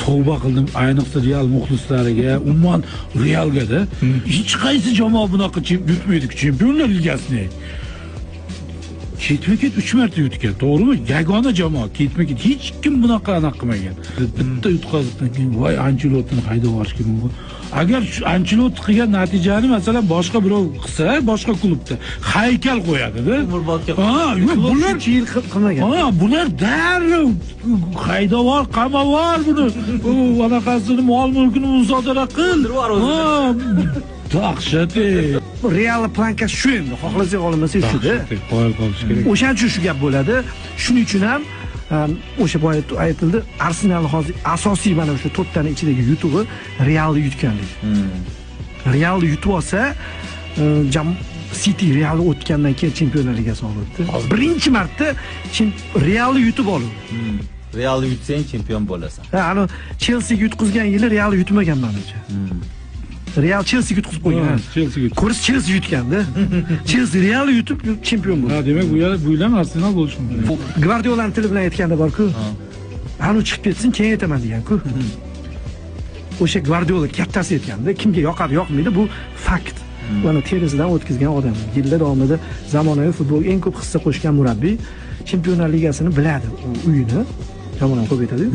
tavba qildim, ayniqsa Real muxlislariga, umuman Realga-da hech qaysi jamoa bunaqa yutmaydi Chempionlar Ligasini. Ketma-ket 3 marta yutgan, to'g'rimi? Yagona jamoa ketma-ket hech kim bunaqa aniq qilmagan. Bitta yutqazibdan keyin voy Ancelotini qayda yuborishga mumkin. Agar shu Ancelotti qilgan natijani masalan boshqa birov qilsa, boshqa klubda haykal qo'yadi-da. Ha, bular yil qilmagan. Ha, bular darrov haydavor, qamavor buni. Anaqasini mol-mulkini musodara qil. Ha, dahshat. Real plankasi shu endi, xohlasak olmasak shu-da. Qo'yib qolish kerak. O'shaning uchun shu gap bo'ladi. Shuning uchun ham o'sha boya aytildi, Arsenal hozir asosiy mana o'sha to'rttaning ichidagi yutug'i Realni yutganlik. Realni yutib olsa, City Realni o'tgandan keyin Chempionlar Ligasini oldi. Birinchi marta Realni yutib oldi. Realni yutsang chempion bo'lasan. Ha, ana Chelseaga yutqizgan yili Realni yutmagan menimcha. Real Chelseaga yutqizib qo'ygan. Ko'rish Chelsea yutganda. Chelsea Realni yutib chempion bo'ldi. Ha, demak bu yil ham Arsenal bo'lishi mumkin. Gvardiolani tili bilan aytganda bor-ku. Anu chiqib ketsin, keyin aytaman degan-ku. O'sha Gvardiola kattasi aytganda, kimga yoqadi, yoqmaydi, bu fakt. Mana terisidan o'tkazgan odam. Yillar davomida zamonaviy futbolga eng ko'p hissa qo'shgan murabbiy Chempionlar Ligasini biladi, uyini. Tomon ko'p aytadi.